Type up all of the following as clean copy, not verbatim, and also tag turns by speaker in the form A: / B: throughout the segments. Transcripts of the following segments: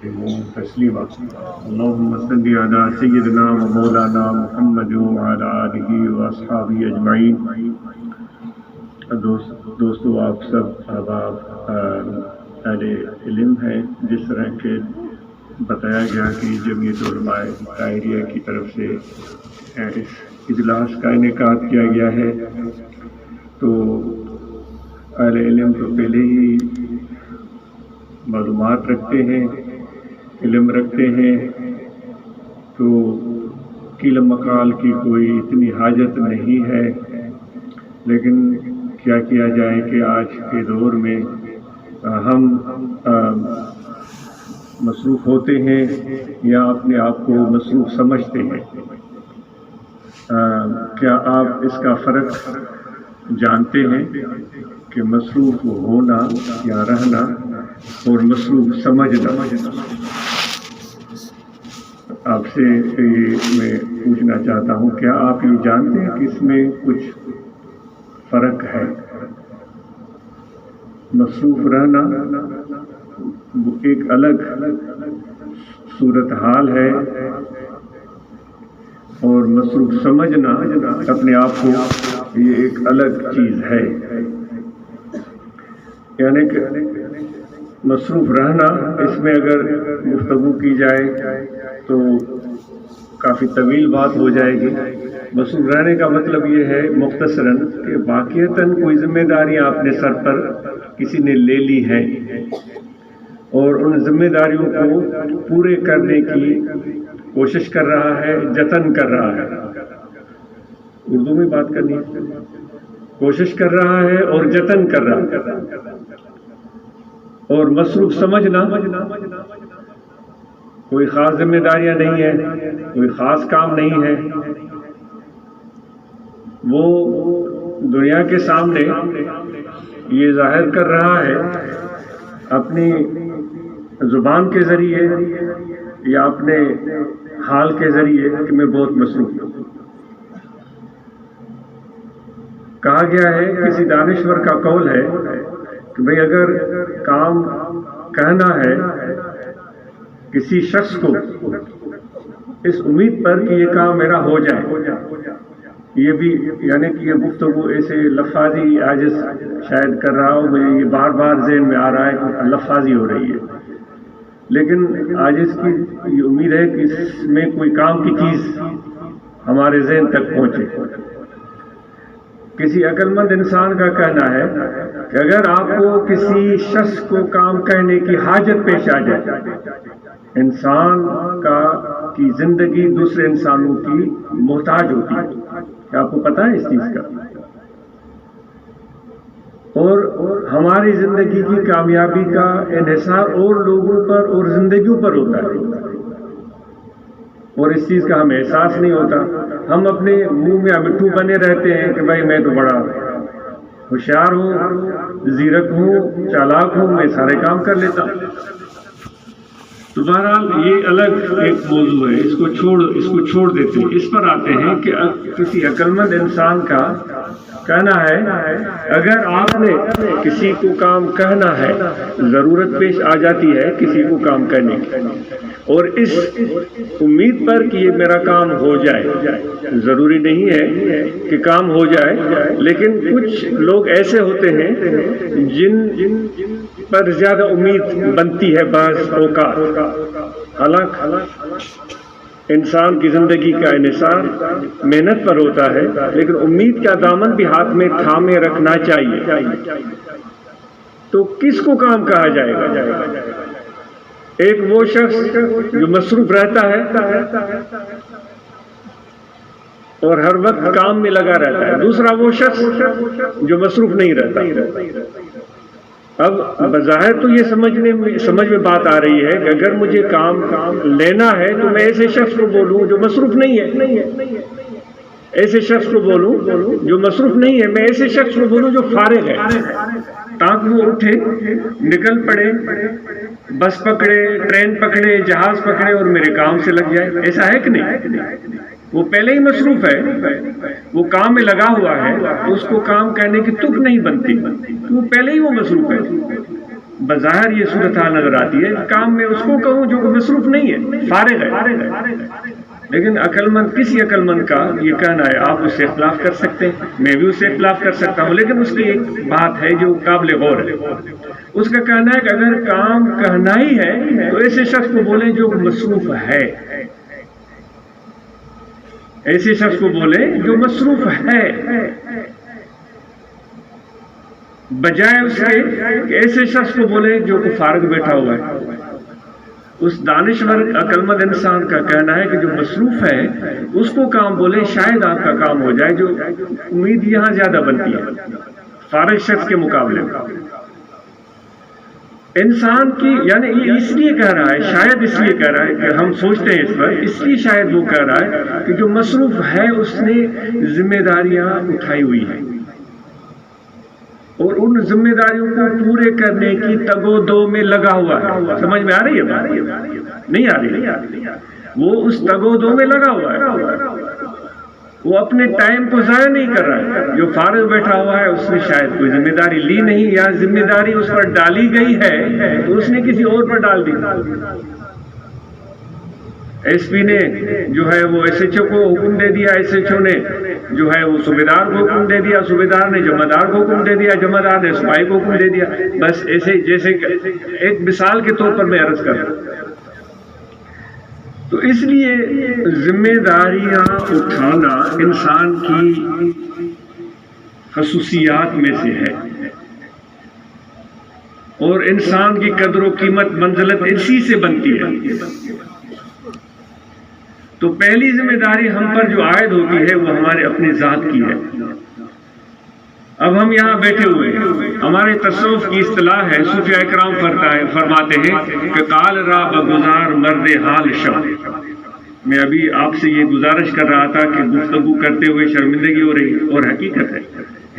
A: تسلیما اللهم صل على سيدنا ومولانا محمد وعلى آله واصحابہ اجمعین۔ دوستو، آپ سب احباب اہل علم ہیں۔ جس طرح کہ بتایا گیا کہ جمعیت علماء طاہریہ کی طرف سے اس اجلاس کا انعقاد کیا گیا ہے، تو اہل علم تو پہلے ہی معلومات رکھتے ہیں، علم رکھتے ہیں، تو قیل مقال کی کوئی اتنی حاجت نہیں ہے۔ لیکن کیا کیا جائے کہ آج کے دور میں ہم مصروف ہوتے ہیں یا اپنے آپ کو مصروف سمجھتے ہیں۔ کیا آپ اس کا فرق جانتے ہیں کہ مصروف ہونا یا رہنا اور مصروف سمجھنا؟ آپ سے میں پوچھنا چاہتا ہوں، کیا آپ یہ جانتے ہیں کہ اس میں کچھ فرق ہے؟ مصروف رہنا وہ ایک الگ صورتحال ہے، اور مصروف سمجھنا اپنے آپ کو یہ ایک الگ چیز ہے۔ یعنی کہ مصروف رہنا، اس میں اگر گفتگو کی جائے تو کافی طویل بات ہو جائے گی۔ مصروف رہنے کا مطلب یہ ہے مختصراً کہ واقعتاً کوئی ذمہ داریاں اپنے سر پر کسی نے لے لی ہیں اور ان ذمہ داریوں کو پورے کرنے کی کوشش کر رہا ہے، جتن کر رہا ہے۔ اردو میں بات کرنی ہے، کوشش کر رہا ہے اور جتن کر رہا ہے۔ اور مصروف سمجھنا، کوئی خاص ذمہ داریاں نہیں ہے، کوئی خاص کام نہیں ہے، وہ دنیا کے سامنے یہ ظاہر کر رہا ہے اپنی زبان کے ذریعے یا اپنے حال کے ذریعے کہ میں بہت مصروف ہوں۔ کہا گیا ہے، کسی دانشور کا قول ہے کہ بھئی اگر کام کہنا ہے کسی شخص کو اس امید پر کہ یہ کام میرا ہو جائے، یہ بھی یعنی کہ یہ گفتگو ایسے لفاظی عاجز شاید کر رہا ہوں، مجھے یہ بار بار ذہن میں آ رہا ہے کہ لفاظی ہو رہی ہے، لیکن عاجز کی یہ امید ہے کہ اس میں کوئی کام کی چیز ہمارے ذہن تک پہنچے۔ کسی عقل مند انسان کا کہنا ہے کہ اگر آپ کو کسی شخص کو کام کہنے کی حاجت پیش آ جائے، انسان کی زندگی دوسرے انسانوں کی محتاج ہوتی ہے۔ کیا آپ کو پتہ ہے اس چیز کا؟ اور ہماری زندگی کی کامیابی کا انحصار اور لوگوں پر اور زندگیوں پر ہوتا ہے، اور اس چیز کا ہمیں احساس نہیں ہوتا۔ ہم اپنے منہ میں مٹھو بنے رہتے ہیں کہ بھائی میں تو بڑا ہوشیار ہوں، زیرک ہوں، چالاک ہوں، میں سارے کام کر لیتا ہوں۔ تو بہرحال یہ الگ ایک موضوع ہے، اس کو چھوڑ دیتے ہیں۔ اس پر آتے ہیں کہ کسی عقل مند انسان کا کہنا ہے اگر آپ نے کسی کو کام کہنا ہے، ضرورت پیش آ جاتی ہے کسی کو کام کرنے کی، اور اس امید پر کہ یہ میرا کام ہو جائے، ضروری نہیں ہے کہ کام ہو جائے، لیکن کچھ لوگ ایسے ہوتے ہیں جن پر زیادہ امید بنتی ہے بعض اوقات۔ حالانکہ انسان کی زندگی کا انحصار محنت پر ہوتا ہے، لیکن امید کا دامن بھی ہاتھ میں تھامے رکھنا چاہیے۔ تو کس کو کام کہا جائے گا؟ ایک وہ شخص جو مصروف رہتا ہے اور ہر وقت کام میں لگا رہتا ہے، دوسرا وہ شخص جو مصروف نہیں رہتا۔ اب بظاہر تو یہ سمجھ میں بات آ رہی ہے کہ اگر مجھے کام لینا ہے تو میں ایسے شخص کو بولوں جو مصروف نہیں ہے، ایسے شخص کو بولوں جو مصروف نہیں ہے، میں ایسے شخص کو بولوں جو فارغ ہے، تاکہ وہ اٹھے، نکل پڑے، بس پکڑے، ٹرین پکڑے، جہاز پکڑے اور میرے کام سے لگ جائے۔ ایسا ہے کہ نہیں؟ وہ پہلے ہی مصروف ہے، وہ کام میں لگا ہوا ہے، اس کو کام کرنے کی تک نہیں بنتی، وہ پہلے ہی وہ مصروف ہے۔ بظاہر یہ صورتحال نظر آتی ہے، کام میں اس کو کہوں جو مصروف نہیں ہے، فارغ ہے، لیکن عقل مند، کسی عقل مند کا یہ کہنا ہے، آپ اس سے اختلاف کر سکتے ہیں، میں بھی اس سے اختلاف کر سکتا ہوں، لیکن اس کی ایک بات ہے جو قابل غور ہے، اس کا کہنا ہے کہ اگر کام کرنا ہی ہے تو ایسے شخص کو بولیں جو مصروف ہے، ایسے شخص کو بولیں جو مصروف ہے، بجائے اس کے کہ ایسے شخص کو بولے جو کہ فارغ بیٹھا ہوا ہے۔ اس دانشور عقل مند انسان کا کہنا ہے کہ جو مصروف ہے اس کو کام بولے، شاید آپ کا کام ہو جائے، جو امید یہاں زیادہ بنتی ہے فارغ شخص کے مقابلے میں۔ انسان کی، یعنی یہ اس لیے کہہ رہا ہے، شاید اس لیے کہہ رہا ہے کہ ہم سوچتے ہیں اس پر، اس لیے شاید وہ کہہ رہا ہے کہ جو مصروف ہے اس نے ذمہ داریاں اٹھائی ہوئی ہیں اور ان ذمہ داریوں کو پورے کرنے کی تگ و دو میں لگا ہوا ہے۔ سمجھ میں آ رہی ہے بات؟ نہیں آ رہی؟ وہ اس تگ و دو میں لگا ہوا ہے، وہ اپنے ٹائم کو ضائع نہیں کر رہا ہے۔ جو فارغ بیٹھا ہوا ہے اس نے شاید کوئی ذمہ داری لی نہیں، یا ذمہ داری اس پر ڈالی گئی ہے تو اس نے کسی اور پر ڈال دی۔ ایس پی نے جو ہے وہ ایس ایچ او کو حکم دے دیا، ایس ایچ او نے جو ہے وہ صوبیدار کو حکم دے دیا، صوبیدار نے جمعدار کو حکم دے دیا، جمعدار نے سپاہی کو حکم دے دیا۔ بس ایسے جیسے ایک مثال کے طور پر میں عرض کر رہا ہوں۔ تو اس لیے ذمہ داریاں اٹھانا انسان کی خصوصیات میں سے ہے، اور انسان کی قدر و قیمت منزلت اسی سے بنتی ہے۔ تو پہلی ذمہ داری ہم پر جو عائد ہوتی ہے وہ ہمارے اپنی ذات کی ہے۔ اب ہم یہاں بیٹھے ہوئے ہیں، ہمارے تصوف کی اصطلاح ہے، صوفیاء کرام فرماتے ہیں کہ قال را بگزار مرد حال شب۔ میں ابھی آپ سے یہ گزارش کر رہا تھا کہ گفتگو کرتے ہوئے شرمندگی ہو رہی، اور حقیقت ہے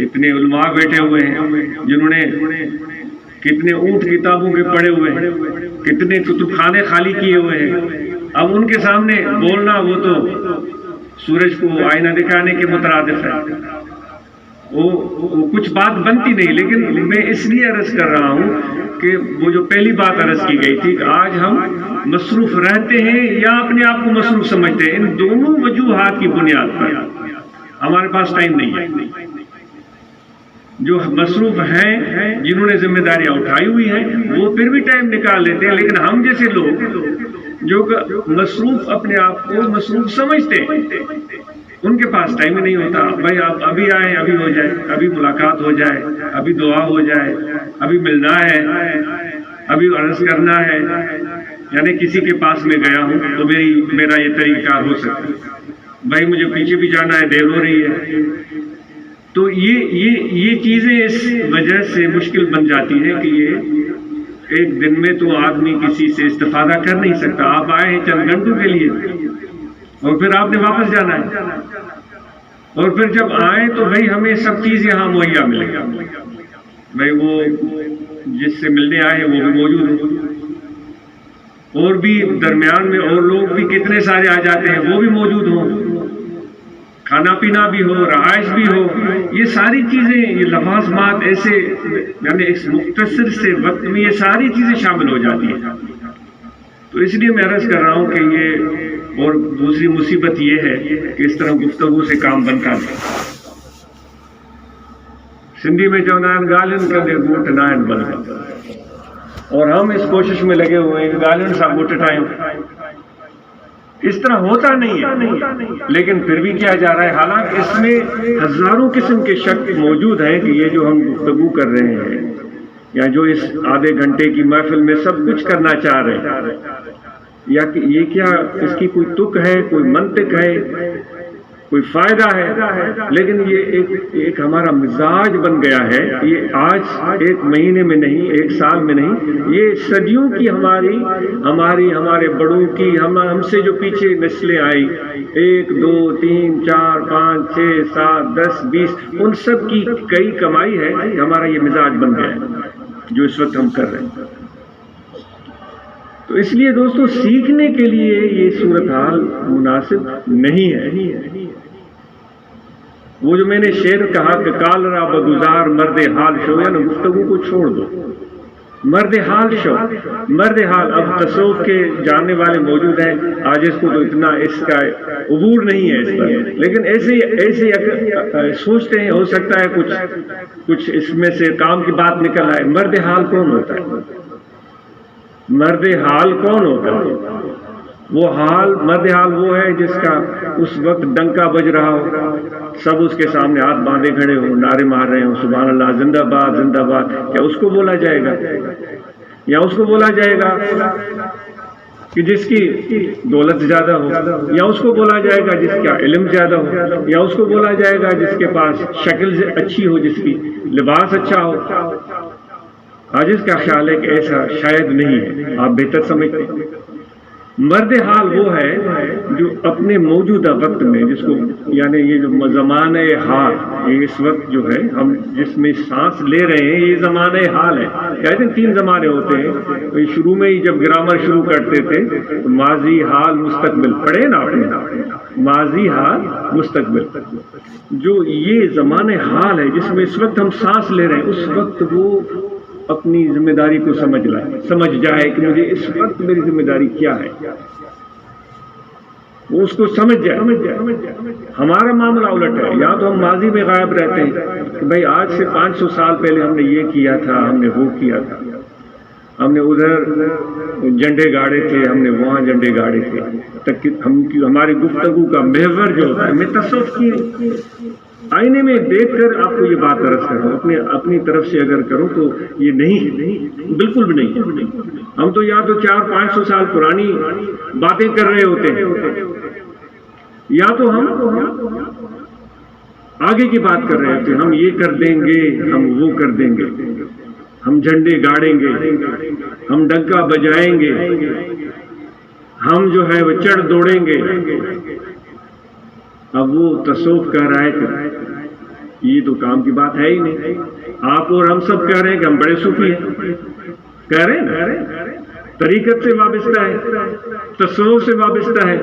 A: اتنے علماء بیٹھے ہوئے ہیں جنہوں نے کتنے اونٹ کتابوں کے پڑھے ہوئے ہیں، کتنے کتب خانے خالی کیے ہوئے ہیں، اب ان کے سامنے بولنا وہ تو سورج کو آئینہ دکھانے کے مترادف ہے، وہ کچھ بات بنتی نہیں۔ لیکن میں اس لیے عرض کر رہا ہوں کہ وہ جو پہلی بات عرض کی گئی تھی کہ آج ہم مصروف رہتے ہیں یا اپنے آپ کو مصروف سمجھتے ہیں، ان دونوں وجوہات کی بنیاد پر ہمارے پاس ٹائم نہیں ہے۔ جو مصروف ہیں، جنہوں نے ذمہ داریاں اٹھائی ہوئی ہیں، وہ پھر بھی ٹائم نکال لیتے ہیں، لیکن ہم جیسے لوگ جو مصروف اپنے آپ کو مصروف سمجھتے ہیں ان کے پاس ٹائم ہی نہیں ہوتا۔ بھائی آپ ابھی آئیں، ابھی ہو جائے، ابھی ملاقات ہو جائے، ابھی دعا ہو جائے، ابھی ملنا ہے، ابھی عرض کرنا ہے، یعنی کسی کے پاس میں گیا ہوں تو میرا یہ طریقہ کار ہو سکتا ہے، بھائی مجھے پیچھے بھی جانا ہے، دیر ہو رہی ہے۔ تو یہ چیزیں اس وجہ سے مشکل بن جاتی ہیں کہ یہ ایک دن میں تو آدمی کسی سے استفادہ کر نہیں سکتا۔ آپ آئے ہیں چند گھنٹوں کے لیے اور پھر آپ نے واپس جانا ہے، اور پھر جب آئیں تو بھائی ہمیں سب چیز یہاں مہیا ملے، بھائی وہ جس سے ملنے آئے وہ بھی موجود ہوں، اور بھی درمیان میں اور لوگ بھی کتنے سارے آ جاتے ہیں وہ بھی موجود ہوں، کھانا پینا بھی ہو، رہائش بھی ہو، یہ ساری چیزیں، یہ لوازمات ایسے، یعنی اس مختصر سے وقت میں یہ ساری چیزیں شامل ہو جاتی ہیں۔ تو اس لیے میں عرض کر رہا ہوں کہ یہ، اور دوسری مصیبت یہ ہے کہ اس طرح گفتگو سے کام بنتا نہیں۔ سندھی میں جو نائن گالن کندے گوٹ نائن بنتا، اور ہم اس کوشش میں لگے ہوئے ہیں کہ گالن سا گوٹ ٹائم، اس طرح ہوتا نہیں ہے، لیکن پھر بھی کیا جا رہا ہے، حالانکہ اس میں ہزاروں قسم کے شک موجود ہیں کہ یہ جو ہم گفتگو کر رہے ہیں یا جو اس آدھے گھنٹے کی محفل میں سب کچھ کرنا چاہ رہے ہیں، یا کہ یہ کیا اس کی کوئی تک ہے، کوئی منطق ہے، کوئی فائدہ ہے، لیکن یہ ایک ہمارا مزاج بن گیا ہے۔ یہ آج ایک مہینے میں نہیں، ایک سال میں نہیں، یہ صدیوں کی ہمارے بڑوں کی، ہم سے جو پیچھے نسلیں آئی، 1 2 3 4 5 6 7 10 20، ان سب کی کئی کمائی ہے، ہمارا یہ مزاج بن گیا ہے جو اس وقت ہم کر رہے ہیں۔ تو اس لیے دوستو، سیکھنے کے لیے یہ صورتحال مناسب نہیں ہے۔ وہ جو میں نے شعر کہا کہ کال را بگزار مرد حال شو، یعنی گفتگو کو چھوڑ دو، مرد حال شو، مرد حال. اب تصوف کے جاننے والے موجود ہیں، آج اس کو تو اتنا اس کا عبور نہیں ہے اس پر، لیکن ایسے سوچتے ہیں ہو سکتا ہے کچھ اس میں سے کام کی بات نکل آئے. مرد حال کون ہوتا ہے؟ مرد حال کون ہوتا ہے؟ وہ حال، مرد حال وہ ہے جس کا اس وقت ڈنکا بج رہا ہو، سب اس کے سامنے ہاتھ باندھے کھڑے ہوں، نعرے مار رہے ہوں سبحان اللہ زندہ باد زندہ باد. کیا اس کو بولا جائے گا؟ یا اس کو بولا جائے گا کہ جس کی دولت زیادہ ہو، یا اس کو بولا جائے گا جس کا علم زیادہ ہو، یا اس کو بولا جائے گا جس کے پاس شکل اچھی ہو، جس کی لباس اچھا ہو؟ آج اس کا خیال ہے کہ ایسا شاید نہیں ہے، آپ بہتر سمجھتے ہیں. مرد حال وہ ہے جو اپنے موجودہ وقت میں، جس کو یعنی یہ جو زمانہ حال، یہ اس وقت جو ہے ہم جس میں سانس لے رہے ہیں یہ زمانہ حال ہے. کہتے ہیں 3 زمانے ہوتے ہیں. شروع میں ہی جب گرامر شروع کرتے تھے ماضی حال مستقبل پڑھے نا آپ نے، ماضی حال مستقبل. جو یہ زمانہ حال ہے جس میں اس وقت ہم سانس لے رہے ہیں، اس وقت وہ اپنی ذمہ داری کو سمجھ جائے کہ مجھے اس وقت میری ذمہ داری کیا ہے، وہ اس کو سمجھ جائے. ہمارا معاملہ الٹ ہے، یا تو ہم ماضی میں غائب رہتے ہیں کہ بھائی آج سے 500 سال پہلے ہم نے یہ کیا تھا، ہم نے وہ کیا تھا، ہم نے ادھر جھنڈے گاڑے تھے، ہم نے وہاں جھنڈے گاڑے تھے. تک کہ ہماری گفتگو کا محور جو ہوتا ہے، میں تصوف کی آئینے میں دیکھ کر آپ کو یہ بات عرض کر رہا ہوں. اپنی طرف سے اگر کروں تو یہ نہیں، بالکل بھی نہیں. ہم تو یا تو 400-500 سال پرانی باتیں کر رہے ہوتے ہیں، یا تو ہم آگے کی بات کر رہے ہوتے ہیں. ہم یہ کر دیں گے، ہم وہ کر دیں گے، ہم جھنڈے گاڑیں گے، ہم ڈنکا بجائیں گے، ہم جو ہے وہ چڑھ دوڑیں گے. اب وہ تصوف کہہ رہا ہے کہ یہ تو کام کی بات ہے ہی نہیں. آپ اور ہم سب کہہ رہے ہیں کہ ہم بڑے صوفی ہیں، کہہ رہے ہیں نا، طریقت سے وابستہ ہے، تصوف سے وابستہ ہے.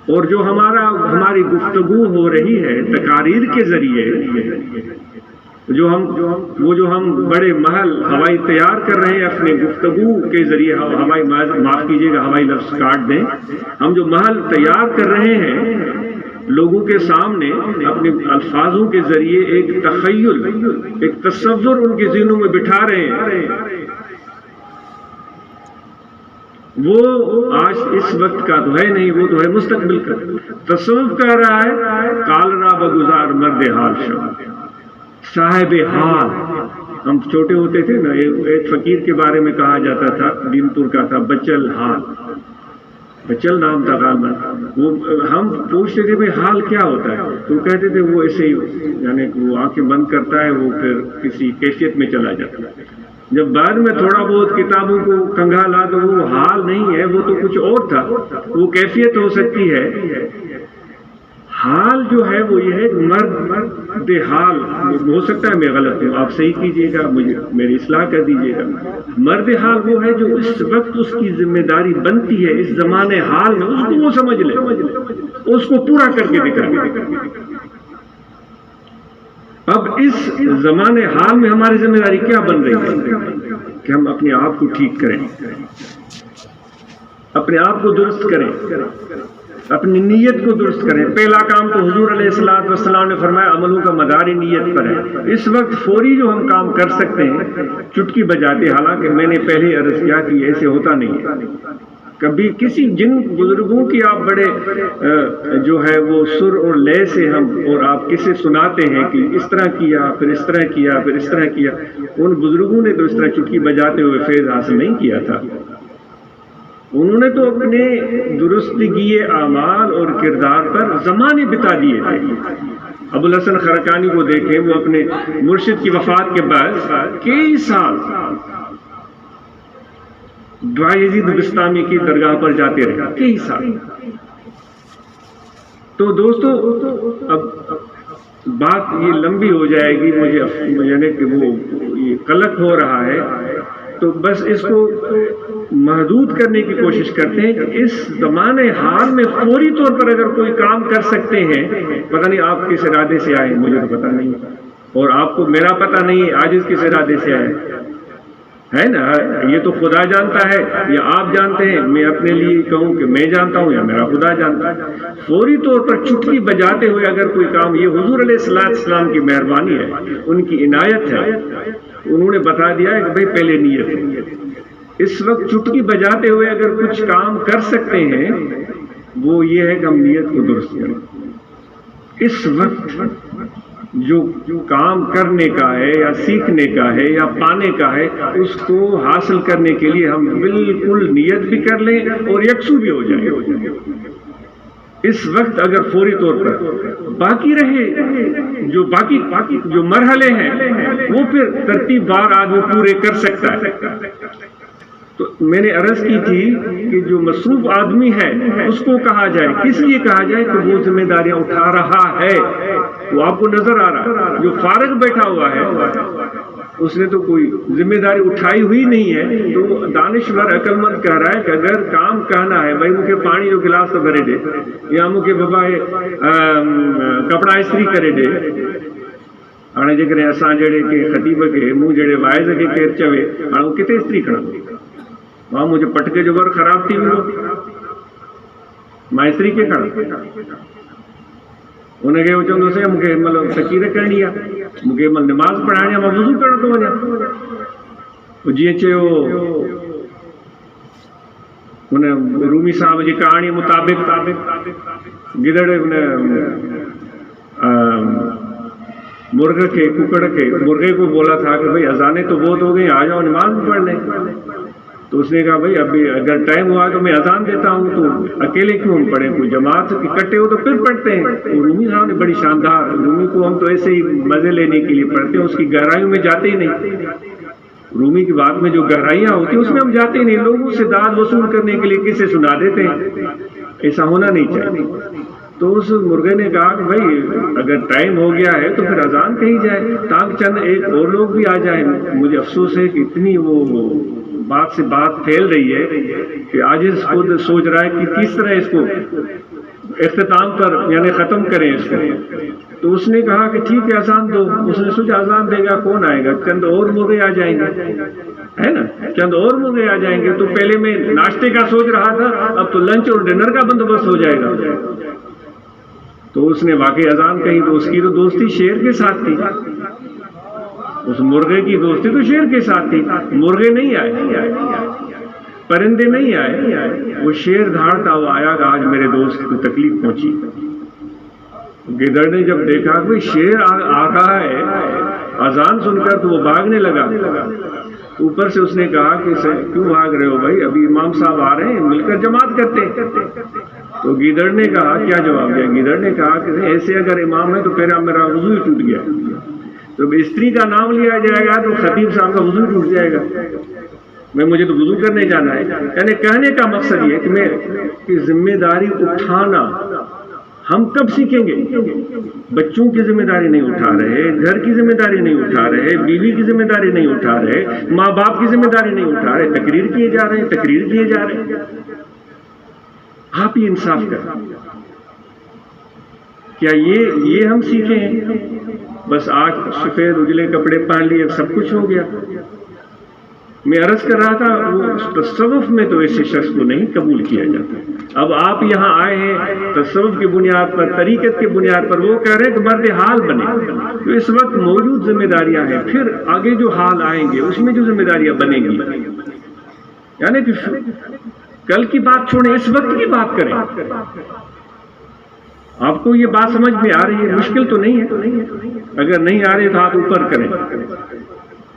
A: اور جو ہماری گفتگو ہو رہی ہے تقاریر کے ذریعے، جو ہم بڑے محل ہوائی تیار کر رہے ہیں اپنے گفتگو کے ذریعے، ہوائی معاف کیجیے گا ہوائی لفظ کاٹ دیں، ہم جو محل تیار کر رہے ہیں لوگوں کے سامنے اپنے الفاظوں کے ذریعے، ایک تخیل، ایک تصور ان کے ذہنوں میں بٹھا رہے ہیں، وہ آج اس وقت کا تو ہے نہیں، وہ تو ہے مستقبل کا. تصوف کہہ رہا ہے کال را بگزار مرد حال شو، صاحب حال. ہم چھوٹے ہوتے تھے نا، ایک فقیر کے بارے میں کہا جاتا تھا، دین پور کا تھا، بچل حال، بچل نام تھا غالباً. وہ ہم پوچھتے تھے بھائی حال کیا ہوتا ہے، تو کہتے تھے وہ ایسے ہی، یعنی وہ آنکھیں بند کرتا ہے، وہ پھر کسی کیفیت میں چلا جاتا ہے. جب بعد میں تھوڑا بہت کتابوں کو کنگھالا تو وہ حال نہیں ہے، وہ تو کچھ اور تھا، وہ کیفیت ہو سکتی ہے. حال جو ہے وہ یہ ہے مرد حال. ہو سکتا ہے میں غلط ہوں، آپ صحیح کیجیے گا، مجھے میری اصلاح کر دیجیے گا. مرد حال وہ ہے جو اس وقت اس کی ذمہ داری بنتی ہے اس زمانے حال میں، اس کو وہ سمجھ لے، اس کو پورا کر کے دکھائے. اب اس زمانے حال میں ہماری ذمہ داری کیا بن رہی ہے کہ ہم اپنے آپ کو ٹھیک کریں، اپنے آپ کو درست کریں، اپنی نیت کو درست کریں. پہلا کام تو حضور علیہ الصلوۃ والسلام نے فرمایا عملوں کا مدار ہی نیت پر ہے. اس وقت فوری جو ہم کام کر سکتے ہیں چٹکی بجاتے، حالانکہ میں نے پہلے عرض کیا کہ ایسے ہوتا نہیں ہے. کبھی کسی جن بزرگوں کی آپ بڑے جو ہے وہ سر اور لے سے ہم اور آپ کسے سناتے ہیں کہ اس طرح کیا، پھر اس طرح کیا، پھر اس طرح کیا، ان بزرگوں نے تو اس طرح چٹکی بجاتے ہوئے فیض حاصل نہیں کیا تھا. انہوں نے تو اپنے درستگی اعمال اور کردار پر زمانے بتا دیے تھے. ابو الحسن خرقانی کو دیکھیں، وہ اپنے مرشد کی وفات کے بعد کئی سال دعا یزید بستامی کی درگاہ پر جاتے رہے، کئی سال. تو دوستو اب بات یہ لمبی ہو جائے گی، مجھے کہ وہ یہ قلق ہو رہا ہے، تو بس اس کو محدود کرنے کی کوشش کرتے ہیں کہ اس زمانے حال میں فوری طور پر اگر کوئی کام کر سکتے ہیں. پتہ نہیں آپ کس ارادے سے آئے، مجھے تو پتہ نہیں، اور آپ کو میرا پتہ نہیں عاجز کس ارادے سے آئے. ہے نا، یہ تو خدا جانتا ہے یا آپ جانتے ہیں، میں اپنے لیے کہوں کہ میں جانتا ہوں یا میرا خدا جانتا ہے۔ فوری طور پر چٹکی بجاتے ہوئے اگر کوئی کام، یہ حضور علیہ السلام کی مہربانی ہے، ان کی عنایت ہے، انہوں نے بتا دیا ہے کہ بھئی پہلے نیت ہے۔ اس وقت چٹکی بجاتے ہوئے اگر کچھ کام کر سکتے ہیں، وہ یہ ہے کہ ہم نیت کو درست کریں۔ اس وقت جو کام کرنے کا ہے یا سیکھنے کا ہے یا پانے کا ہے، اس کو حاصل کرنے کے لیے ہم بالکل نیت بھی کر لیں اور یکسو بھی ہو جائیں۔ اس وقت اگر فوری طور پر باقی رہے جو مرحلے ہیں، وہ پھر ترتیب وار آدمی پورے کر سکتا ہے۔ تو میں نے عرض کی تھی کہ جو مصروف آدمی ہے اس کو کہا جائے، کس لیے کہا جائے کہ وہ ذمہ داریاں اٹھا رہا ہے، وہ آپ کو نظر آ رہا ہے۔ جو فارغ بیٹھا ہوا ہے اس نے تو کوئی ذمہ داری اٹھائی ہوئی نہیں ہے، تو دانشور عقل مند کہہ رہا ہے کہ اگر کام کہنا ہے بھائی مجھے پانی جو گلاس تو بھرے دے، یا مجھے بابا کپڑا استری کرے دے، ہاں جے اساں جڑے کہ خطیب کے منہ جڑے وائز کے کیر چوے ہاں وہ کتے استری کرا، وہاں مجھے پٹکے جو بر خراب تھی میں استری کے کھڑا انہیں کہ وہ چاہوں سے مجھے مطلب تقریر کرنی ہے، مجھے نماز پڑھانی ہے، میں وضو کرنا تو وجہ جی چو انہیں رومی صاحب جی کہانی مطابق گدڑ مرغے کے ککڑ کے مرغے کو بولا تھا کہ بھئی اذانیں تو بہت ہو گئی، آ جاؤ نماز پڑھنے۔ تو اس نے کہا بھئی ابھی اگر ٹائم ہوا تو میں اذان دیتا ہوں، تو اکیلے کیوں ہم پڑھیں، کوئی جماعت اکٹھے ہو تو پھر پڑھتے ہیں۔ تو رومی صاحب نے بڑی شاندار، رومی کو ہم تو ایسے ہی مزے لینے کے لیے پڑھتے ہیں، اس کی گہرائیوں میں جاتے ہی نہیں۔ رومی کی بات میں جو گہرائیاں ہوتی ہیں اس میں ہم جاتے ہی نہیں، لوگوں سے داد وصول کرنے کے لیے کسے سنا دیتے ہیں، ایسا ہونا نہیں چاہیے۔ تو اس مرغے نے کہا کہ بھائی اگر ٹائم ہو گیا ہے تو پھر اذان کہی جائے تاکہ چند ایک اور لوگ بھی آ جائیں۔ مجھے افسوس ہے کہ اتنی وہ بات سے بات پھیل رہی ہے کہ آج خود سوچ رہا ہے کہ کس طرح اس کو اختتام پر یعنی ختم کریں اس کو۔ تو اس نے کہا کہ ٹھیک ہے اذان دو۔ اس نے سوچا اذان دے گا کون آئے گا، چند اور مرغے آ جائیں گے، ہے نا، چند اور مرغے آ جائیں گے۔ تو پہلے میں ناشتے کا سوچ رہا تھا، اب تو لنچ اور ڈنر کا بندوبست ہو جائے گا۔ تو اس نے واقعی اذان کہی، تو اس کی تو دوستی شیر کے ساتھ تھی، اس مرغے کی دوستی تو شیر کے ساتھ تھی۔ مرغے نہیں آئے، پرندے نہیں آئے، وہ شیر دھاڑتا ہوا آیا کہ آج میرے دوست کو تکلیف پہنچی۔ گدڑ نے جب دیکھا کہ شیر آ رہا ہے اذان سن کر تو وہ بھاگنے لگا۔ اوپر سے اس نے کہا کہ کیوں بھاگ رہے ہو بھائی، ابھی امام صاحب آ رہے ہیں، مل کر جماعت کرتے ہیں۔ تو گیدڑ نے کہا کیا جواب دیا؟ گیدڑ نے کہا کہ ایسے اگر امام ہے تو پھر میرا وضو ہی ٹوٹ گیا، تو استری کا نام لیا جائے گا تو خطیب صاحب کا وضو ٹوٹ جائے گا، مجھے تو وضو کرنے جانا ہے۔ یعنی کہنے کا مقصد یہ کہ ذمہ داری اٹھانا ہم کب سیکھیں گے؟ بچوں کی ذمہ داری نہیں اٹھا رہے، گھر کی ذمہ داری نہیں اٹھا رہے، بیوی کی ذمہ داری نہیں اٹھا رہے، ماں باپ کی ذمہ داری نہیں اٹھا رہے، تقریر کیے جا رہے ہیں۔ آپ ہی انصاف کریں، کیا یہ ہم سیکھے ہیں؟ بس آج سفید اجلے کپڑے پہن لیے سب کچھ ہو گیا۔ میں عرض کر رہا تھا وہ تصوف میں تو ایسے شخص کو نہیں قبول کیا جاتا۔ اب آپ یہاں آئے ہیں تصوف کی بنیاد پر، طریقت کی بنیاد پر، وہ کہہ رہے ہیں کہ مرد حال بنے۔ تو اس وقت موجود ذمہ داریاں ہیں، پھر آگے جو حال آئیں گے اس میں جو ذمہ داریاں بنیں گی، یعنی کہ کل کی بات چھوڑیں، اس وقت کی بات کریں۔ آپ کو یہ بات سمجھ میں آ رہی ہے؟ مشکل تو نہیں ہے، اگر نہیں آ رہی تو ہاتھ اوپر کریں،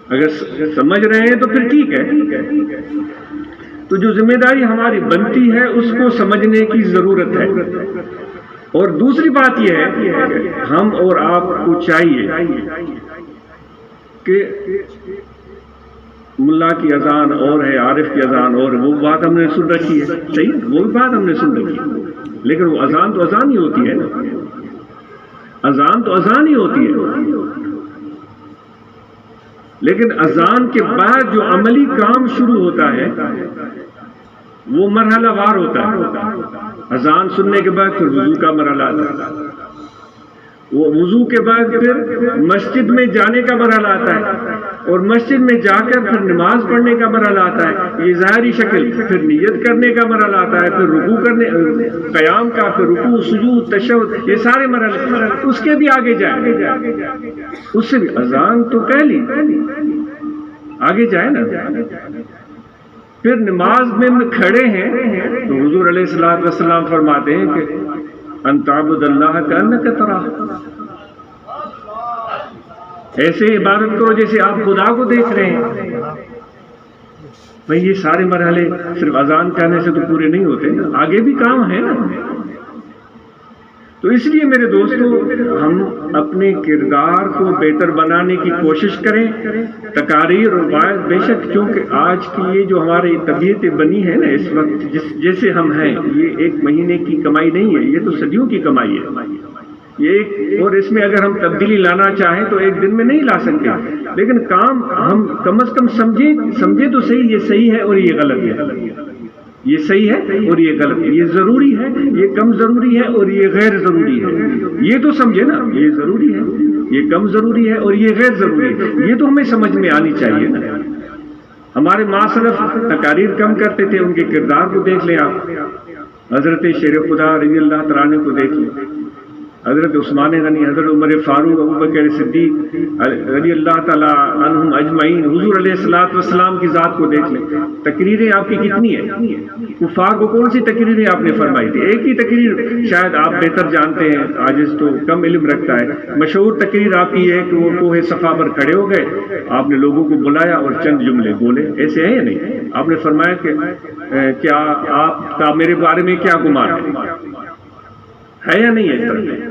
A: اگر سمجھ رہے ہیں تو پھر ٹھیک ہے۔ تو جو ذمہ داری ہماری بنتی ہے اس کو سمجھنے کی ضرورت ہے۔ اور دوسری بات یہ ہے کہ ہم اور آپ کو چاہیے کہ ملا کی اذان اور ہے، عارف کی اذان اور، وہ بات ہم نے سن رکھی ہے، صحیح، وہ بھی بات ہم نے سن رکھی ہے، لیکن وہ اذان تو اذان ہی ہوتی ہے نا، اذان تو اذان ہی ہوتی ہے۔ لیکن اذان کے بعد جو عملی کام شروع ہوتا ہے وہ مرحلہ وار ہوتا ہے۔ اذان سننے کے بعد پھر وضو کا مرحلہ آتا ہے، وہ وضو کے بعد پھر مسجد میں جانے کا مرحلہ آتا ہے، اور مسجد میں جا کر پھر نماز پڑھنے کا مرحلہ آتا ہے، یہ ظاہری شکل، پھر نیت کرنے کا مرحلہ آتا ہے، پھر رکوع کرنے، قیام کا، پھر رکوع، سجود، تشہد، یہ سارے مرحلے، اس کے بھی آگے جائے، اس سے بھی اذان تو پہلی آگے جائے نا. پھر نماز میں کھڑے ہیں تو حضور علیہ الصلوۃ والسلام فرماتے ہیں کہ ان تعبد اللہ کأنک تراہ، ایسے عبادت کرو جیسے آپ خدا کو دیکھ رہے ہیں. بھئی یہ سارے مرحلے صرف اذان کہنے سے تو پورے نہیں ہوتے نا، آگے بھی کام ہے نا. تو اس لیے میرے دوستو، ہم اپنے کردار کو بہتر بنانے کی کوشش کریں. تقاریر اور وعظ بے شک، کیونکہ آج کی یہ جو ہماری طبیعتیں بنی ہے نا اس وقت، جیسے ہم ہیں، یہ ایک مہینے کی کمائی نہیں ہے، یہ تو صدیوں کی کمائی ہے. یہ ایک، اور اس میں اگر ہم تبدیلی لانا چاہیں تو ایک دن میں نہیں لا سکتے، لیکن کام ہم کم از کم سمجھے تو صحیح، یہ صحیح ہے اور یہ غلط ہے، یہ صحیح ہے اور یہ غلط ہے، یہ ضروری ہے، یہ کم ضروری ہے اور یہ غیر ضروری ہے. یہ تو سمجھے نا، یہ ضروری ہے، یہ کم ضروری ہے اور یہ غیر ضروری ہے، یہ تو ہمیں سمجھ میں آنی چاہیے نا. ہمارے ماسلف تقاریر کم کرتے تھے، ان کے کردار کو دیکھ لیں آپ. حضرت شیر خدا رضی اللہ تعالیٰ عنہ کو دیکھ لیں، حضرت عثمان غنی، حضرت عمر فاروق، ابوبکر صدیق رضی اللہ تعالیٰ عنہم اجمعین، حضور علیہ الصلوۃ والسلام کی ذات کو دیکھ لیں. تقریریں آپ کی کتنی ہیں؟ کفار کو کون سی تقریریں آپ نے فرمائی تھی؟ ایک ہی تقریر، شاید آپ بہتر جانتے ہیں، عاجز تو کم علم رکھتا ہے. مشہور تقریر آپ کی ہے کہ وہ کوہ صفا پر کھڑے ہو گئے، آپ نے لوگوں کو بلایا اور چند جملے بولے. ایسے ہے یا نہیں؟ آپ نے فرمایا کہ کیا آپ کا میرے بارے میں کیا گمان ہے یا نہیں ہے؟ اس طرح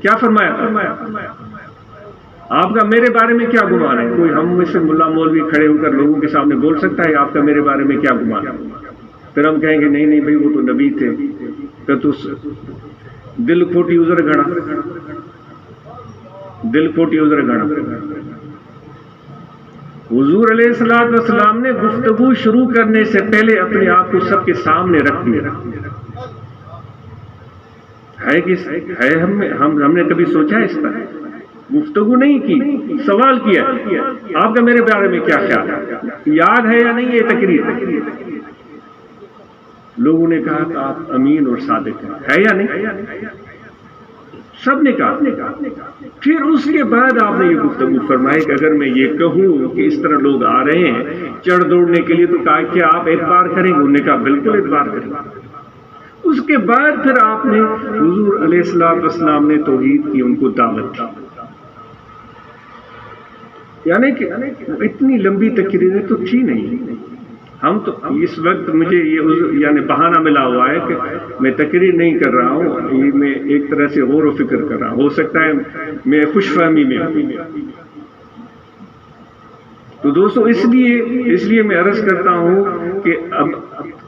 A: کیا فرمایا؟ آپ کا میرے بارے میں کیا گمان ہے؟ کوئی ہم میں سے ملا مولوی کھڑے ہو کر لوگوں کے سامنے بول سکتا ہے آپ کا میرے بارے میں کیا گمان ہے؟ پھر ہم کہیں گے نہیں بھائی وہ تو نبی تھے. پھر تو دل کھوٹی ازر گھڑا، دل کھوٹی ازر گھڑا. حضور علیہ الصلوۃ والسلام نے گفتگو شروع کرنے سے پہلے اپنے آپ کو سب کے سامنے رکھ دیا. ہے ہم نے کبھی سوچا اس پر؟ گفتگو نہیں کی، سوال کیا آپ کا میرے بارے میں کیا خیال ہے؟ یاد ہے یا نہیں یہ تقریر؟ لوگوں نے کہا کہ آپ امین اور صادق ہیں، ہے یا نہیں؟ سب نے کہا. پھر اس کے بعد آپ نے یہ گفتگو فرمائی کہ اگر میں یہ کہوں کہ اس طرح لوگ آ رہے ہیں چڑھ دوڑنے کے لیے، تو کہا کہ آپ اعتبار کریں گے؟ انہوں نے کہا بالکل اعتبار کریں گے. اس کے بعد پھر آپ نے، حضور علیہ الصلوۃ والسلام نے توحید کی ان کو دعوت دی. یعنی کہ اتنی لمبی تقریریں تو تھی نہیں. ہم تو اس وقت مجھے یہ یعنی بہانہ ملا ہوا ہے کہ میں تقریر نہیں کر رہا ہوں، یہ میں ایک طرح سے غور و فکر کر رہا ہوں. ہو سکتا ہے میں خوش فہمی میں ہوں. تو دوستو اس لیے میں عرض کرتا ہوں کہ اب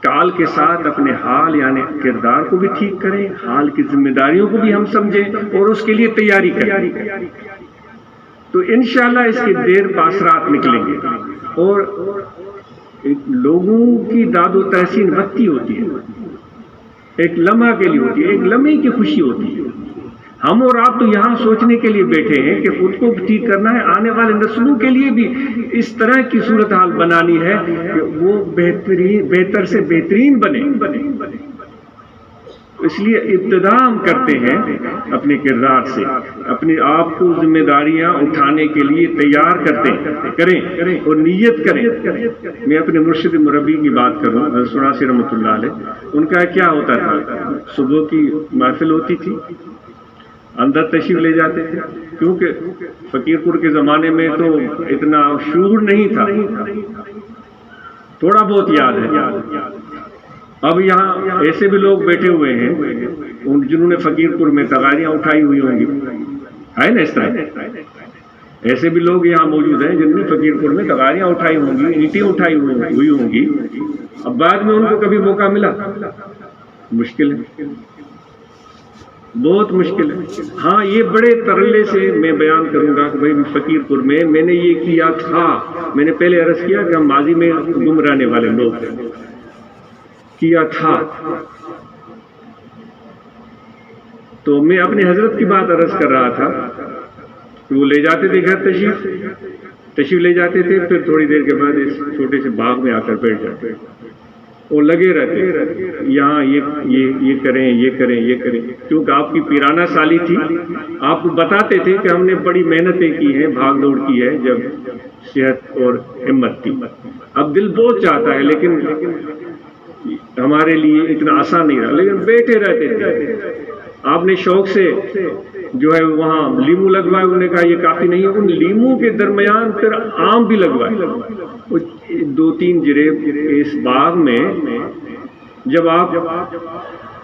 A: کال کے ساتھ اپنے حال یعنی کردار کو بھی ٹھیک کریں، حال کی ذمہ داریوں کو بھی ہم سمجھیں اور اس کے لیے تیاری کریں. تو انشاءاللہ اس کے دیر باثرات نکلیں گے. اور لوگوں کی داد و تحسین وقتی ہوتی ہے، ایک لمحہ کے لیے ہوتی ہے، ایک لمحے کی خوشی ہوتی ہے. ہم اور آپ تو یہاں سوچنے کے لیے بیٹھے ہیں کہ خود کو ٹھیک کرنا ہے، آنے والے نسلوں کے لیے بھی اس طرح کی صورتحال بنانی ہے کہ وہ بہتر سے بہترین بنے. اس لیے ابتدا ہم کرتے ہیں اپنے کردار سے، اپنے آپ کو ذمہ داریاں اٹھانے کے لیے تیار کریں اور نیت کریں. میں اپنے مرشد مربی کی بات کروں، حضرت سناسی رحمۃ اللہ علیہ، ان کا کیا ہوتا تھا؟ صبح کی محفل ہوتی تھی، اندر تشریف لے جاتے تھے، کیونکہ فقیر پور کے زمانے میں تو اتنا شعور نہیں تھا، تھوڑا بہت یاد ہے. اب یہاں ایسے بھی لوگ بیٹھے ہوئے ہیں جنہوں نے فقیر پور میں تغاریاں اٹھائی ہوئی ہوں گی، ہے نا؟ اس طرح ایسے بھی لوگ یہاں موجود ہیں جنہوں نے فقیر پور میں تغاریاں اٹھائی ہوں گی، اینٹیں اٹھائی ہوئی ہوں گی. اب بعد میں ان کو کبھی موقع ملا؟ مشکل ہے، بہت مشکل ہے. ہاں یہ بڑے ترلے سے میں بیان کروں گا کہ بھائی فقیر پور میں نے یہ کیا تھا. میں نے پہلے عرض کیا کہ ہم ماضی میں گم رہنے والے لوگ کیا تھا. تو میں اپنے حضرت کی بات عرض کر رہا تھا کہ وہ لے جاتے تھے گھر تشریف، تشریف لے جاتے تھے، پھر تھوڑی دیر کے بعد اس چھوٹے سے باغ میں آ کر بیٹھ جاتے اور لگے رہتے، یہاں یہ کریں یہ کریں یہ کریں، کیونکہ آپ کی پیرانہ سالی تھی، آپ کو بتاتے تھے کہ ہم نے بڑی محنتیں کی ہیں، بھاگ دوڑ کی ہے، جب صحت اور ہمت تھی۔ اب دل بہت چاہتا ہے لیکن ہمارے لیے اتنا آسان نہیں رہا، لیکن بیٹھے رہتے تھے۔ آپ نے شوق سے جو ہے وہاں لیمو لگوائے، انہوں نے کہا یہ کافی نہیں ہے، ان لیمو کے درمیان پھر آم بھی لگوائے، 2-3 جریب اس باغ میں۔ جب آپ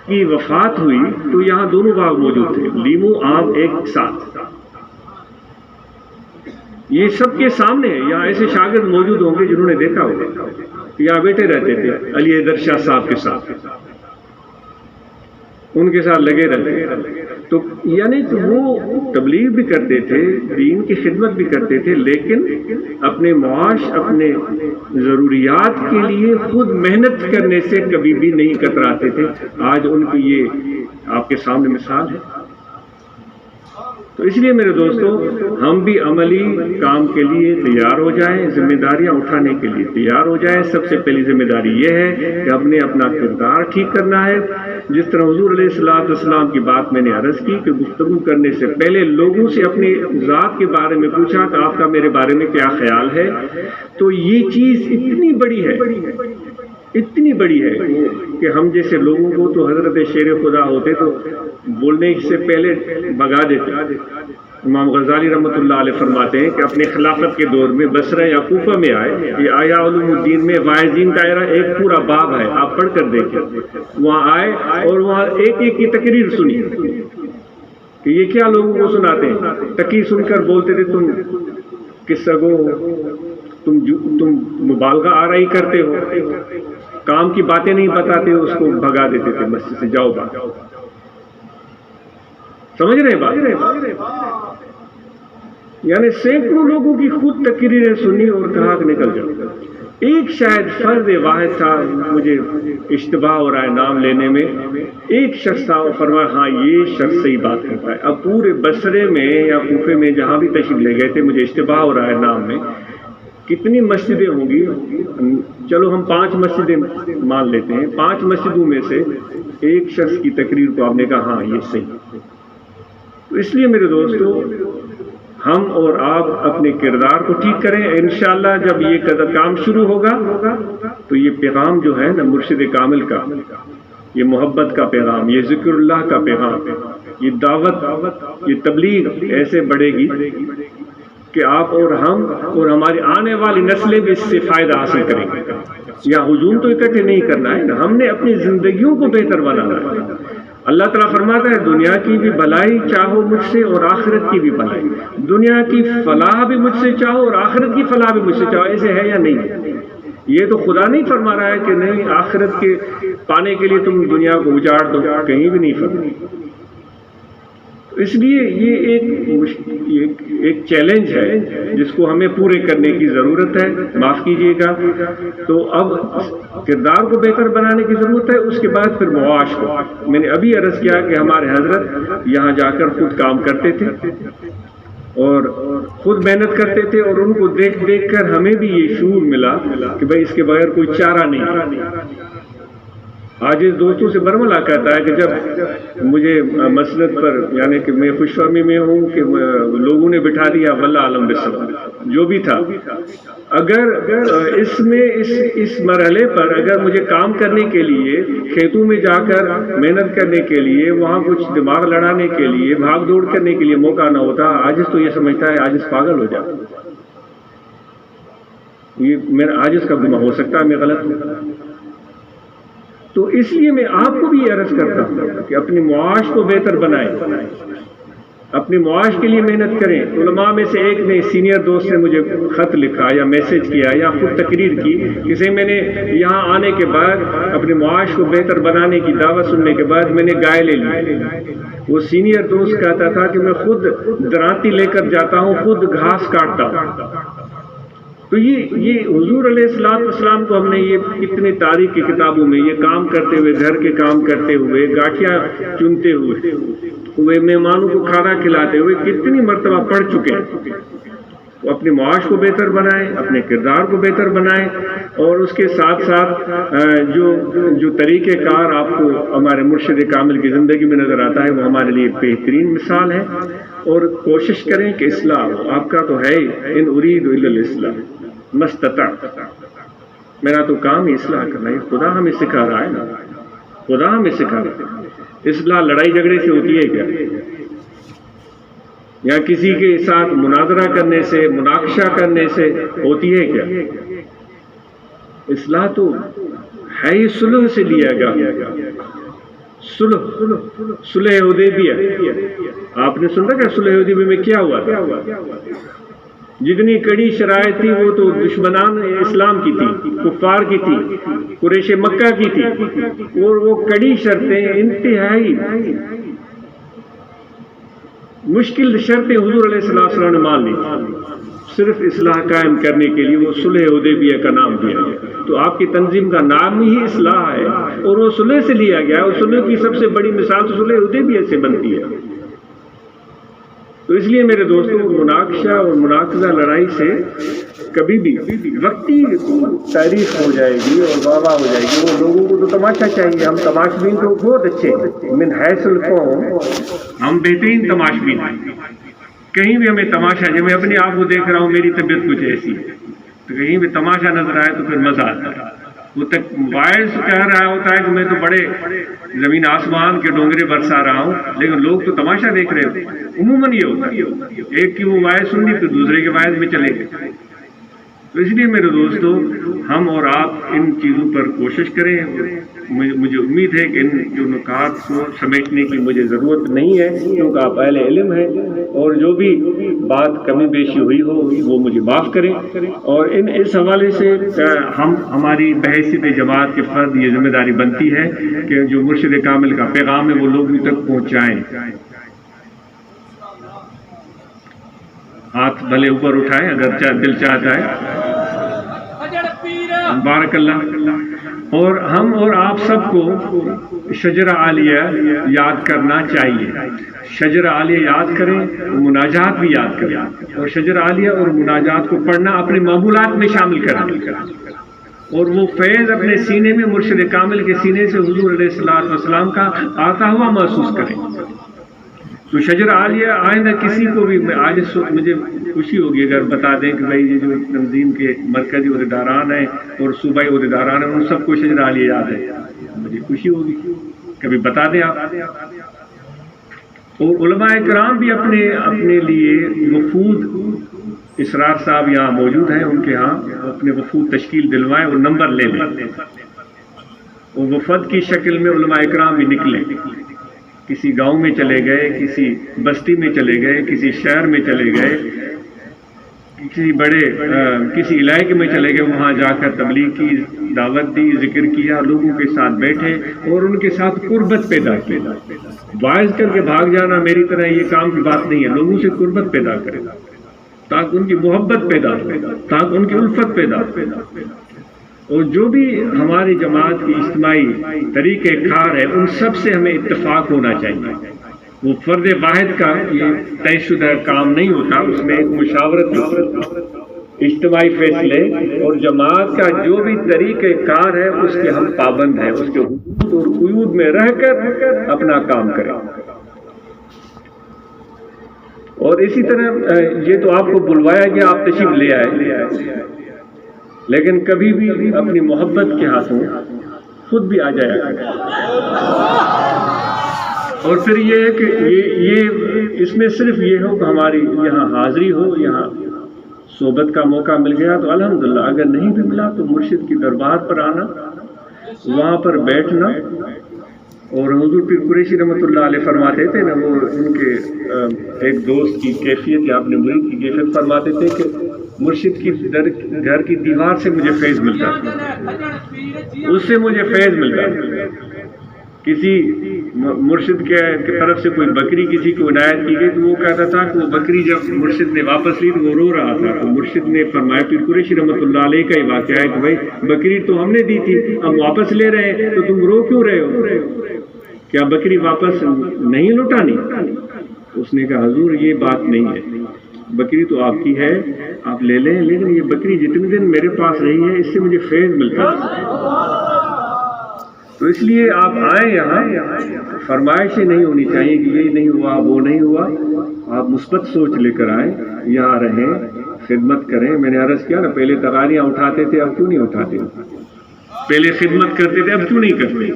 A: کی وفات ہوئی تو یہاں دونوں باغ موجود تھے، لیمو آم ایک ساتھ، یہ سب کے سامنے ہے۔ یہاں ایسے شاگرد موجود ہوں گے جنہوں نے دیکھا ہوگا، یہاں بیٹھے رہتے تھے علی حیدر شاہ صاحب کے ساتھ، ان کے ساتھ لگے رہتے، تو یعنی وہ تبلیغ بھی کرتے تھے، دین کی خدمت بھی کرتے تھے، لیکن اپنے معاش، اپنے ضروریات کے لیے خود محنت کرنے سے کبھی بھی نہیں کتراتے تھے۔ آج ان کی یہ آپ کے سامنے مثال ہے۔ تو اس لیے میرے دوستو، ہم بھی عملی کام کے لیے تیار ہو جائیں، ذمہ داریاں اٹھانے کے لیے تیار ہو جائیں۔ سب سے پہلی ذمہ داری یہ ہے کہ ہم نے اپنا کردار ٹھیک کرنا ہے۔ جس طرح حضور علیہ السلام کی بات میں نے عرض کی کہ گفتگو کرنے سے پہلے لوگوں سے اپنی ذات کے بارے میں پوچھا کہ آپ کا میرے بارے میں کیا خیال ہے، تو یہ چیز اتنی بڑی ہے، اتنی بڑی ہے کہ ہم جیسے لوگوں کو تو حضرت شیر خدا ہوتے تو بولنے سے پہلے بھگا دیتے۔ امام غزالی رحمۃ اللہ علیہ فرماتے ہیں کہ اپنے خلافت کے دور میں بصرہ یا کوفہ میں آئے، یہ احیاء علوم الدین میں واعظین کا ایک پورا باب ہے، آپ پڑھ کر دیکھیں۔ وہاں آئے اور وہاں ایک ایک کی تقریر سنی کہ یہ کیا لوگوں کو سناتے ہیں۔ تقریر سن کر بولتے تھے تم قصہ گو، تم مبالغہ آرائی کرتے ہو، کام کی باتیں نہیں بتاتے ہو، اس کو بھگا دیتے تھے مسجد سے، جاؤ بات۔ سمجھ رہے ہیں بات؟ یعنی سینکڑوں لوگوں کی خود تقریریں سنی اور کہا کہ نکل جاؤ۔ ایک شاید فرد واحد تھا، مجھے اشتباہ ہو رہا ہے نام لینے میں، ایک شخص تھا، فرمایا ہاں یہ شخص صحیح بات کرتا ہے۔ اب پورے بصرے میں یا کوفے میں جہاں بھی تشریف لے گئے تھے، مجھے اشتباہ ہو رہا ہے نام میں، کتنی مسجدیں ہوں گی، چلو ہم 5 مسجدیں مان لیتے ہیں، 5 مسجدوں میں سے ایک شخص کی تقریر کو آپ نے کہا ہاں یہ صحیح۔ تو اس لیے میرے دوستو، ہم اور آپ اپنے کردار کو ٹھیک کریں۔ انشاءاللہ جب یہ کام شروع ہوگا تو یہ پیغام جو ہے نا مرشد کامل کا، یہ محبت کا پیغام، یہ ذکر اللہ کا پیغام، یہ دعوت، یہ تبلیغ ایسے بڑھے گی کہ آپ اور ہم اور ہماری آنے والی نسلیں بھی اس سے فائدہ حاصل کریں گے۔ یا ہجوم تو اکٹھے نہیں کرنا ہے، ہم نے اپنی زندگیوں کو بہتر بنانا ہے۔ اللہ تعالیٰ فرماتا ہے دنیا کی بھی بھلائی چاہو مجھ سے اور آخرت کی بھی بھلائی، دنیا کی فلاح بھی مجھ سے چاہو اور آخرت کی فلاح بھی مجھ سے چاہو۔ ایسے ہے یا نہیں؟ یہ تو خدا نہیں فرما رہا ہے کہ نہیں آخرت کے پانے کے لیے تم دنیا کو اجاڑ دو، کہیں بھی نہیں فرما۔ اس لیے یہ ایک چیلنج ہے جس کو ہمیں پورے کرنے کی ضرورت ہے، معاف کیجیے گا۔ تو اب کردار کو بہتر بنانے کی ضرورت ہے، اس کے بعد پھر معاش کو۔ میں نے ابھی عرض کیا کہ ہمارے حضرت یہاں جا کر خود کام کرتے تھے اور خود محنت کرتے تھے، اور ان کو دیکھ دیکھ کر ہمیں بھی یہ شعور ملا کہ بھائی اس کے بغیر کوئی چارہ نہیں۔ آج اس دوستوں سے برملا کہتا ہے کہ جب مجھے مسند پر یعنی کہ میں خوش فہمی میں ہوں کہ لوگوں نے بٹھا دیا، واللہ عالم بالصبر، جو بھی تھا، اگر اس میں اس مرحلے پر اگر مجھے کام کرنے کے لیے کھیتوں میں جا کر محنت کرنے کے لیے، وہاں کچھ دماغ لڑانے کے لیے، بھاگ دوڑ کرنے کے لیے موقع نہ ہوتا، عاجز تو یہ سمجھتا ہے عاجز پاگل ہو جاتا۔ یہ میرا عاجز کا گناہ ہو سکتا ہے، میں غلط ہوں۔ تو اس لیے میں آپ کو بھی یہ عرض کرتا ہوں کہ اپنے معاش کو بہتر بنائیں، اپنے معاش کے لیے محنت کریں۔ علماء میں سے ایک نے، سینئر دوست نے مجھے خط لکھا یا میسج کیا یا خود تقریر کی، جسے میں نے یہاں آنے کے بعد اپنے معاش کو بہتر بنانے کی دعوت سننے کے بعد میں نے گائے لے لی۔ وہ سینئر دوست کہتا تھا کہ میں خود درانتی لے کر جاتا ہوں، خود گھاس کاٹتا ہوں۔ تو یہ حضور علیہ السلام کو ہم نے یہ کتنے تاریخ کی کتابوں میں یہ کام کرتے ہوئے، گھر کے کام کرتے ہوئے، گاٹھیاں چنتے ہوئے، مہمانوں کو کھانا کھلاتے ہوئے کتنی مرتبہ پڑھ چکے ہیں۔ اپنے معاش کو بہتر بنائیں، اپنے کردار کو بہتر بنائیں، اور اس کے ساتھ ساتھ جو طریقہ کار آپ کو ہمارے مرشد کامل کی زندگی میں نظر آتا ہے وہ ہمارے لیے بہترین مثال ہے. اور کوشش کریں کہ اصلاح ہو. آپ کا تو ہے ان اريد الا الاصلاح ما استطعت، میرا تو کام ہی اصلاح کرنا ہے. خدا ہمیں سکھا رہا ہے نا، خدا ہمیں سکھا رہا ہے. اصلاح لڑائی جھگڑے سے ہوتی ہے کیا؟ یا کسی کے ساتھ مناظرہ کرنے سے، مناقشہ کرنے سے ہوتی ہے کیا؟ اصلاح تو ہے ہی صلح سے لیا گیا. صلح حدیبیہ، آپ نے سنا کہ صلح حدیبیہ میں کیا ہوا تھا؟ جتنی کڑی شرائط تھی وہ تو دشمنان اسلام کی تھی، کفار کی تھی، قریش مکہ کی تھی، اور وہ کڑی شرطیں انتہائی مشکل شرطیں حضور علیہ السلام نے مان لی. صرف اصلاح قائم کرنے کے لیے وہ صلح حدیبیہ کا نام دیا گیا. تو آپ کی تنظیم کا نام ہی اصلاح ہے، اور وہ صلح سے لیا گیا. اور صلح کی سب سے بڑی مثال تو صلح حدیبیہ سے بنتی ہے. تو اس لیے میرے دوستوں، مناقشہ اور مناقضہ لڑائی سے کبھی بھی وقتی تاریخ ہو جائے گی اور واہ ہو جائے گی. وہ لوگوں کو تو تماشا چاہیے. ہم تماشبین تو بہت اچھے ہیں، من حیث القوم ہم بہترین تماشبین ہیں. کہیں بھی ہمیں تماشا، جب میں اپنے آپ کو دیکھ رہا ہوں میری طبیعت کچھ ایسی ہے، تو کہیں بھی تماشا نظر آئے تو پھر مزہ آتا ہے. وہ تک باعث کہہ رہا ہوتا ہے کہ میں تو بڑے زمین آسمان کے ڈونگرے برسا رہا ہوں، لیکن لوگ تو تماشا دیکھ رہے ہوتے. عموماً یہ ہوتا ہے، ایک کی وہ وائز سننی پھر دوسرے کے وائز میں چلے گئے. تو اس لیے میرے دوستو، ہم اور آپ ان چیزوں پر کوشش کریں. مجھے امید ہے کہ ان جو نکات کو سمیٹنے کی مجھے ضرورت نہیں ہے، کیونکہ آپ اہل علم ہیں، اور جو بھی بات کمی بیشی ہوئی ہو وہ مجھے معاف کریں. اور اس حوالے سے ہماری بحیثیت جماعت کے فرد یہ ذمہ داری بنتی ہے کہ جو مرشد کامل کا پیغام ہے وہ لوگوں تک پہنچائیں. ہاتھ بھلے اوپر اٹھائیں اگر دل چاہتا ہے. بارک اللہ. اور ہم اور آپ سب کو شجرہ عالیہ یاد کرنا چاہیے. شجرہ عالیہ یاد کریں، مناجات بھی یاد کریں، اور شجرہ عالیہ اور مناجات کو پڑھنا اپنے معمولات میں شامل کریں، اور وہ فیض اپنے سینے میں مرشد کامل کے سینے سے حضور علیہ السلام کا آتا ہوا محسوس کریں. تو شجرہ عالیہ آئندہ کسی کو بھی، آج اس وقت مجھے خوشی ہوگی اگر بتا دیں کہ بھائی یہ جو تنظیم کے مرکزی عہدیداران ہیں اور صوبائی عہدیداران ہیں ان سب کو شجرہ عالیہ یاد ہے. مجھے خوشی ہوگی، کبھی بتا دیں آپ. اور علماء کرام بھی اپنے لیے وفود، اسرار صاحب یہاں موجود ہیں، ان کے ہاں اپنے وفود تشکیل دلوائیں اور نمبر لے لیں، اور وفد کی شکل میں علماء کرام بھی نکلیں. کسی گاؤں میں چلے گئے، کسی بستی میں چلے گئے، کسی شہر میں چلے گئے، کسی علاقے میں چلے گئے، وہاں جا کر تبلیغ کی، دعوت دی، ذکر کیا، لوگوں کے ساتھ بیٹھے اور ان کے ساتھ قربت پیدا کی. باعث کر کے بھاگ جانا میری طرح یہ کام کی بات نہیں ہے. لوگوں سے قربت پیدا کرے تاکہ ان کی محبت پیدا ہو، تاکہ ان کی الفت پیدا ہو. اور جو بھی ہماری جماعت کی اجتماعی طریقہ کار ہے ان سب سے ہمیں اتفاق ہونا چاہیے. وہ فرد واحد کا یہ طے شدہ کام نہیں ہوتا، اس میں ایک مشاورت اجتماعی فیصلے، اور جماعت کا جو بھی طریقہ کار ہے اس کے ہم پابند ہیں، اس کے حدود اور قیود میں رہ کر اپنا کام کریں. اور اسی طرح یہ تو آپ کو بلوایا گیا، آپ تشریف لے آئے، لیکن کبھی بھی اپنی محبت کے ہاتھوں خود بھی آ جایا کریں. اور پھر یہ ہے کہ یہ اس میں صرف یہ ہو کہ ہماری یہاں حاضری ہو، یہاں صحبت کا موقع مل گیا تو الحمدللہ، اگر نہیں بھی ملا تو مرشد کی دربار پر آنا، وہاں پر بیٹھنا. اور حضور پیر قریشی رحمۃ اللہ علیہ فرماتے تھے نا، وہ ان کے ایک دوست کی کیفیت یا اپنے مرید کی کیفیت فرماتے تھے کہ مرشد کی گھر کی دیوار سے مجھے فیض ملتا، اس سے مجھے فیض ملتا. کسی مرشد کے طرف سے کوئی بکری کسی کو عنایت کی گئی تو وہ کہتا تھا کہ وہ بکری جب مرشد نے واپس لی تو وہ رو رہا تھا. تو مرشد نے فرمایا، پیر قریشی رحمۃ اللہ علیہ کا ہی واقعہ ہے کہ بھائی بکری تو ہم نے دی تھی، اب واپس لے رہے ہیں تو تم رو کیوں رہے ہو؟ کیا بکری واپس نہیں لوٹانی؟ اس نے کہا حضور یہ بات نہیں ہے، بکری تو آپ کی ہے، آپ لے لیں، لیکن یہ بکری جتنے دن میرے پاس رہی ہے اس سے مجھے فیض ملتا ہے۔ تو اس لیے آپ آئیں یہاں، فرمائشیں نہیں ہونی چاہیے کہ یہ نہیں ہوا وہ نہیں ہوا، آپ مثبت سوچ لے کر آئیں، یہاں رہیں، خدمت کریں۔ میں نے عرض کیا نا، پہلے تغاریاں اٹھاتے تھے، اب کیوں نہیں اٹھاتے؟ پہلے خدمت کرتے تھے، اب کیوں نہیں کرتے؟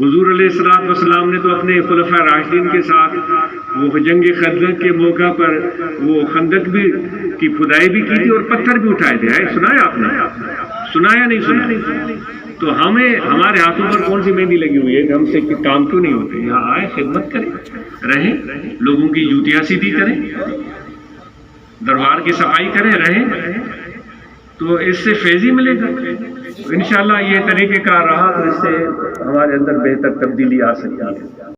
A: حضور علیہ السلام نے تو اپنے خلفاء راشدین کے ساتھ وہ جنگ خندق کے موقع پر وہ خندق بھی کی کھدائی بھی کی تھی اور پتھر بھی اٹھائے تھے۔ سنایا آپ نے؟ سنایا نہیں سنا؟ تو ہمیں ہمارے ہاتھوں پر کون سی مہندی لگی ہوئی ہے کہ ہم سے کام کیوں نہیں ہوتے؟ یہاں آئے، خدمت کریں، رہیں، لوگوں کی جوتیاں سیدھی کریں، دربار کی صفائی کریں، رہیں، تو اس سے فیض ہی ملے گا۔ انشاءاللہ یہ طریقہ کار رہا تو اس سے ہمارے اندر بہتر تبدیلی آ سکتی ہے۔